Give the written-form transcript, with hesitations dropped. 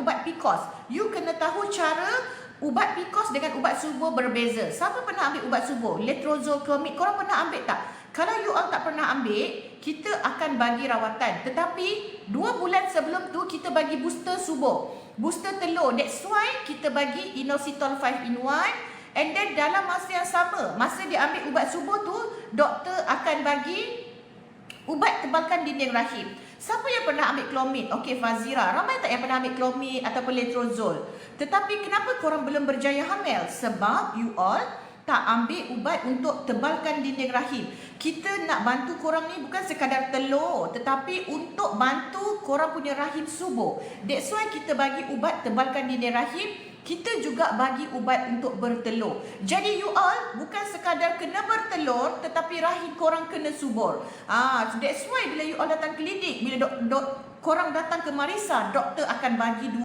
ubat PCOS. You kena tahu cara ubat PCOS dengan ubat subur berbeza. Siapa pernah ambil ubat subur? Letrozole, Clomid, korang pernah ambil tak? Kalau you all tak pernah ambil, kita akan bagi rawatan. Tetapi 2 bulan sebelum tu kita bagi booster subur, booster telur. That's why kita bagi inositol 5 in 1. And then dalam masa yang sama, masa dia ambil ubat subur tu, doktor akan bagi ubat tebalkan dinding rahim. Siapa yang pernah ambil Clomid? Okey, Fazira. Ramai tak yang pernah ambil Clomid ataupun Letrozole? Tetapi kenapa korang belum berjaya hamil? Sebab you all tak ambil ubat untuk tebalkan dinding rahim. Kita nak bantu korang ni bukan sekadar telur, tetapi untuk bantu korang punya rahim subur. That's why kita bagi ubat tebalkan dinding rahim. Kita juga bagi ubat untuk bertelur. Jadi you all bukan sekadar kena bertelur, tetapi rahim korang kena subur. That's why bila you all datang klinik, bila korang datang ke Marisa, doktor akan bagi